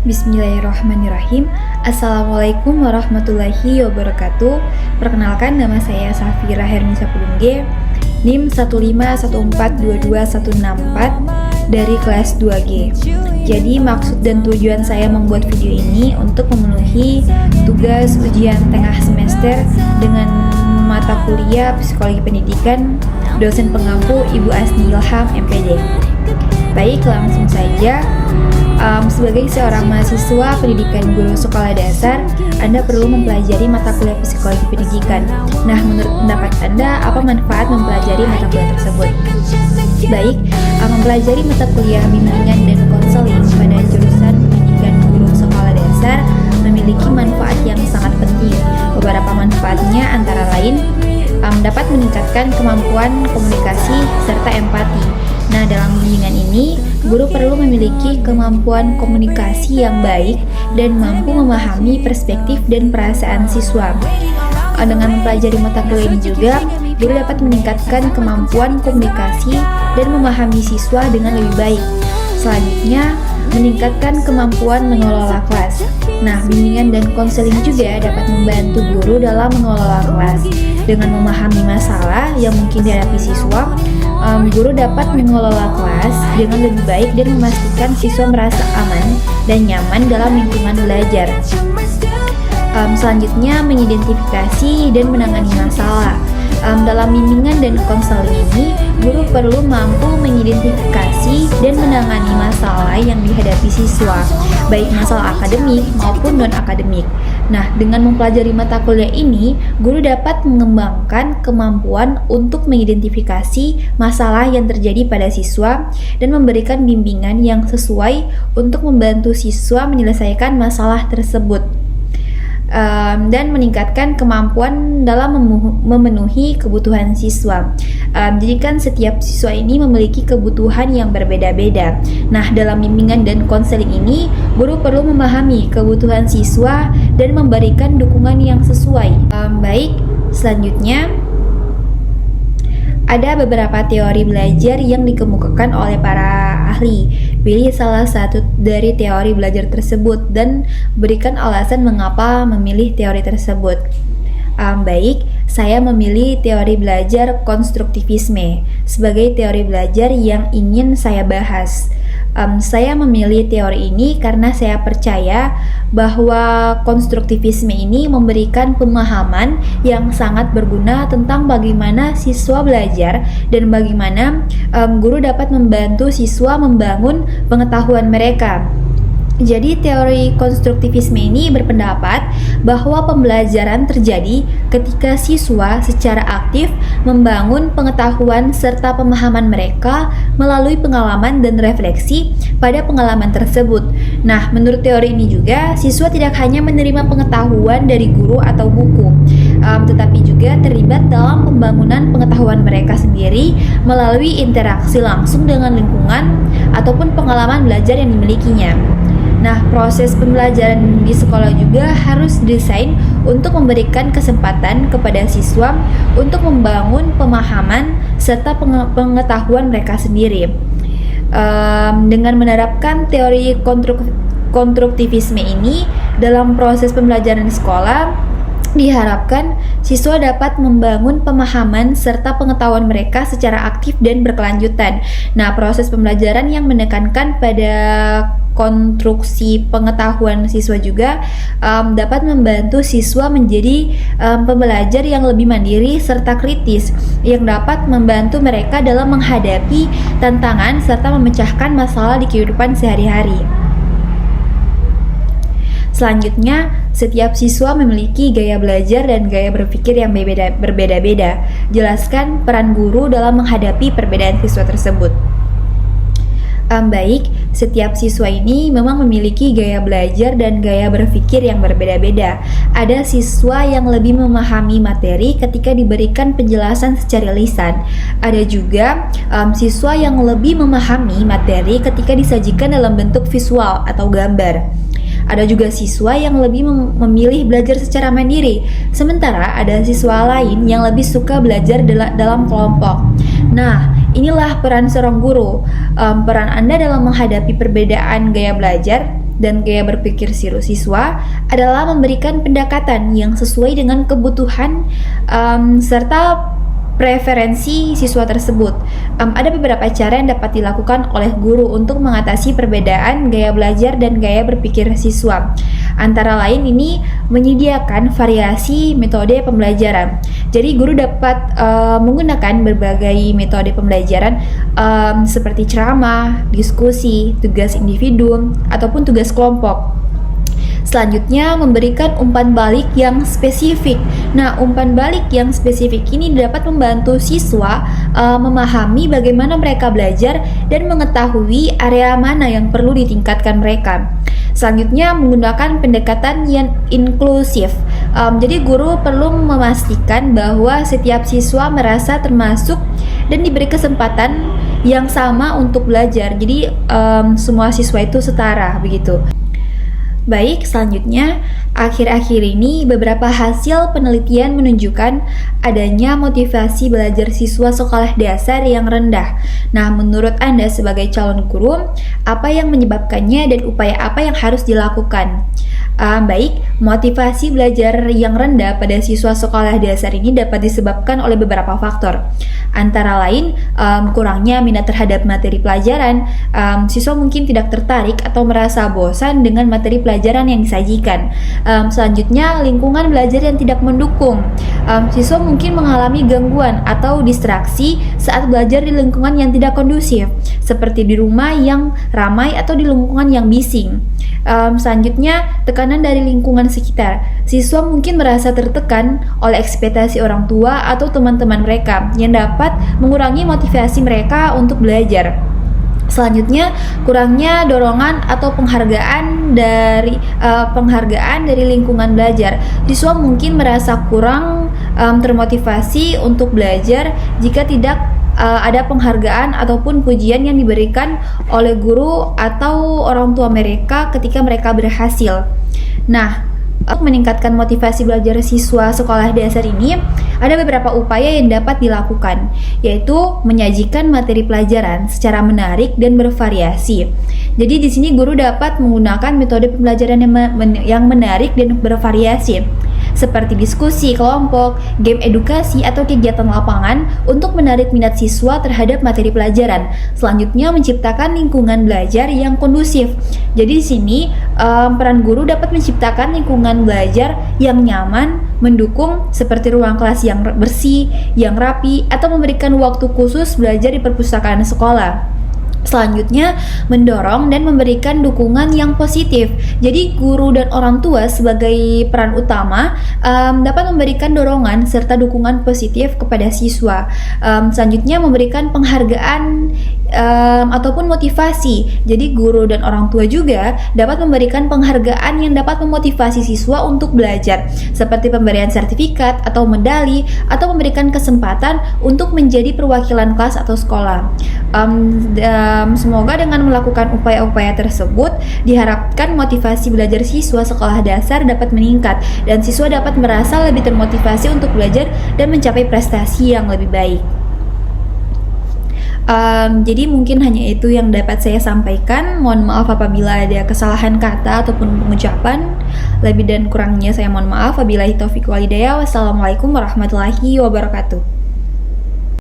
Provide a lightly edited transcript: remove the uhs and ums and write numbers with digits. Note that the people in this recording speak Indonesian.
Bismillahirrahmanirrahim. Assalamualaikum warahmatullahi wabarakatuh. Perkenalkan, nama saya Safira Hernisa Pudungge, NIM 151422164 dari kelas 2G. Jadi maksud dan tujuan saya membuat video ini untuk memenuhi tugas ujian tengah semester dengan mata kuliah Psikologi Pendidikan, dosen pengampu Ibu Asni Ilham, MPD. Baik, langsung saja. Sebagai seorang mahasiswa pendidikan guru sekolah dasar, Anda perlu mempelajari mata kuliah psikologi pendidikan. Nah, menurut pendapat Anda, apa manfaat mempelajari mata kuliah tersebut? Baik, mempelajari mata kuliah bimbingan dan konseling pada jurusan pendidikan guru sekolah dasar memiliki manfaat yang sangat penting. Beberapa manfaatnya antara lain dapat meningkatkan kemampuan komunikasi serta empati. Nah, dalam bimbingan ini, guru perlu memiliki kemampuan komunikasi yang baik dan mampu memahami perspektif dan perasaan siswa. Dengan mempelajari mata kuliah ini juga, guru dapat meningkatkan kemampuan komunikasi dan memahami siswa dengan lebih baik. Selanjutnya, meningkatkan kemampuan mengelola kelas. Nah, bimbingan dan konseling juga dapat membantu guru dalam mengelola kelas. Dengan memahami masalah yang mungkin dihadapi siswa, guru dapat mengelola kelas dengan lebih baik dan memastikan siswa merasa aman dan nyaman dalam lingkungan belajar. Selanjutnya, mengidentifikasi dan menangani masalah. Dalam bimbingan dan konseling ini, guru perlu mampu mengidentifikasi dan menangani masalah yang dihadapi siswa, baik masalah akademik maupun non-akademik. Nah, dengan mempelajari mata kuliah ini, guru dapat mengembangkan kemampuan untuk mengidentifikasi masalah yang terjadi pada siswa dan memberikan bimbingan yang sesuai untuk membantu siswa menyelesaikan masalah tersebut. Dan meningkatkan kemampuan dalam memenuhi kebutuhan siswa. Jadi kan setiap siswa ini memiliki kebutuhan yang berbeda-beda. Nah, dalam bimbingan dan konseling ini, guru perlu memahami kebutuhan siswa dan memberikan dukungan yang sesuai. Baik, selanjutnya ada beberapa teori belajar yang dikemukakan oleh para ahli. Pilih salah satu dari teori belajar tersebut dan berikan alasan mengapa memilih teori tersebut. Baik, saya memilih teori belajar konstruktivisme sebagai teori belajar yang ingin saya bahas. Saya memilih teori ini karena saya percaya bahwa konstruktivisme ini memberikan pemahaman yang sangat berguna tentang bagaimana siswa belajar dan bagaimana guru dapat membantu siswa membangun pengetahuan mereka. Jadi teori konstruktivisme ini berpendapat bahwa pembelajaran terjadi ketika siswa secara aktif membangun pengetahuan serta pemahaman mereka melalui pengalaman dan refleksi pada pengalaman tersebut. Nah, menurut teori ini juga, siswa tidak hanya menerima pengetahuan dari guru atau buku, tetapi juga terlibat dalam pembangunan pengetahuan mereka sendiri melalui interaksi langsung dengan lingkungan ataupun pengalaman belajar yang dimilikinya. Nah, proses pembelajaran di sekolah juga harus didesain untuk memberikan kesempatan kepada siswa untuk membangun pemahaman serta pengetahuan mereka sendiri. Dengan menerapkan teori konstruktivisme ini dalam proses pembelajaran di sekolah, diharapkan siswa dapat membangun pemahaman serta pengetahuan mereka secara aktif dan berkelanjutan. Nah, proses pembelajaran yang menekankan pada konstruksi pengetahuan siswa juga dapat membantu siswa menjadi pembelajar yang lebih mandiri serta kritis, yang dapat membantu mereka dalam menghadapi tantangan serta memecahkan masalah di kehidupan sehari-hari. Selanjutnya, setiap siswa memiliki gaya belajar dan gaya berpikir yang berbeda-beda. Jelaskan peran guru dalam menghadapi perbedaan siswa tersebut. Baik, setiap siswa ini memang memiliki gaya belajar dan gaya berpikir yang berbeda-beda. Ada siswa yang lebih memahami materi ketika diberikan penjelasan secara lisan. Ada juga siswa yang lebih memahami materi ketika disajikan dalam bentuk visual atau gambar. Ada juga siswa yang lebih memilih belajar secara mandiri, sementara ada siswa lain yang lebih suka belajar dalam kelompok. Nah, inilah peran seorang guru. Peran Anda dalam menghadapi perbedaan gaya belajar dan gaya berpikir siswa adalah memberikan pendekatan yang sesuai dengan kebutuhan serta preferensi siswa tersebut. Ada beberapa cara yang dapat dilakukan oleh guru untuk mengatasi perbedaan gaya belajar dan gaya berpikir siswa. Antara lain ini menyediakan variasi metode pembelajaran. Jadi guru dapat menggunakan berbagai metode pembelajaran seperti ceramah, diskusi, tugas individu, ataupun tugas kelompok. Selanjutnya, memberikan umpan balik yang spesifik. Nah, umpan balik yang spesifik ini dapat membantu siswa memahami bagaimana mereka belajar dan mengetahui area mana yang perlu ditingkatkan mereka. Selanjutnya, menggunakan pendekatan yang inklusif. Jadi, guru perlu memastikan bahwa setiap siswa merasa termasuk dan diberi kesempatan yang sama untuk belajar. Jadi, semua siswa itu setara, begitu. Baik, selanjutnya, akhir-akhir ini beberapa hasil penelitian menunjukkan adanya motivasi belajar siswa sekolah dasar yang rendah. Nah, menurut Anda sebagai calon guru, apa yang menyebabkannya dan upaya apa yang harus dilakukan? Baik, motivasi belajar yang rendah pada siswa sekolah dasar ini dapat disebabkan oleh beberapa faktor. Antara lain, kurangnya minat terhadap materi pelajaran, siswa mungkin tidak tertarik atau merasa bosan dengan materi pelajaran yang disajikan. Selanjutnya, lingkungan belajar yang tidak mendukung. Siswa mungkin mengalami gangguan atau distraksi saat belajar di lingkungan yang tidak kondusif, seperti di rumah yang ramai atau di lingkungan yang bising. Selanjutnya, tekanan dari lingkungan sekitar. Siswa mungkin merasa tertekan oleh ekspektasi orang tua atau teman-teman mereka yang dapat mengurangi motivasi mereka untuk belajar. Selanjutnya, kurangnya dorongan atau penghargaan dari lingkungan belajar. Siswa mungkin merasa kurang termotivasi untuk belajar jika tidak ada penghargaan ataupun pujian yang diberikan oleh guru atau orang tua mereka ketika mereka berhasil. Nah, untuk meningkatkan motivasi belajar siswa sekolah dasar ini, ada beberapa upaya yang dapat dilakukan, yaitu menyajikan materi pelajaran secara menarik dan bervariasi. Jadi di sini guru dapat menggunakan metode pembelajaran yang menarik dan bervariasi, seperti diskusi kelompok, game edukasi, atau kegiatan lapangan untuk menarik minat siswa terhadap materi pelajaran. Selanjutnya, menciptakan lingkungan belajar yang kondusif. Jadi di sini peran guru dapat menciptakan lingkungan belajar yang nyaman, mendukung, seperti ruang kelas yang bersih, yang rapi, atau memberikan waktu khusus belajar di perpustakaan sekolah. Selanjutnya, mendorong dan memberikan dukungan yang positif. Jadi, guru dan orang tua sebagai peran utama dapat memberikan dorongan serta dukungan positif kepada siswa. Selanjutnya, memberikan penghargaan ataupun motivasi. Jadi, guru dan orang tua juga dapat memberikan penghargaan yang dapat memotivasi siswa untuk belajar, seperti pemberian sertifikat atau medali, atau memberikan kesempatan untuk menjadi perwakilan kelas atau sekolah. Semoga dengan melakukan upaya-upaya tersebut diharapkan motivasi belajar siswa sekolah dasar dapat meningkat dan siswa dapat merasa lebih termotivasi untuk belajar dan mencapai prestasi yang lebih baik. Jadi mungkin hanya itu yang dapat saya sampaikan. Mohon maaf apabila ada kesalahan kata ataupun pengucapan. Lebih dan kurangnya saya mohon maaf. Wabillahi taufiq wal hidayah. Wassalamualaikum warahmatullahi wabarakatuh.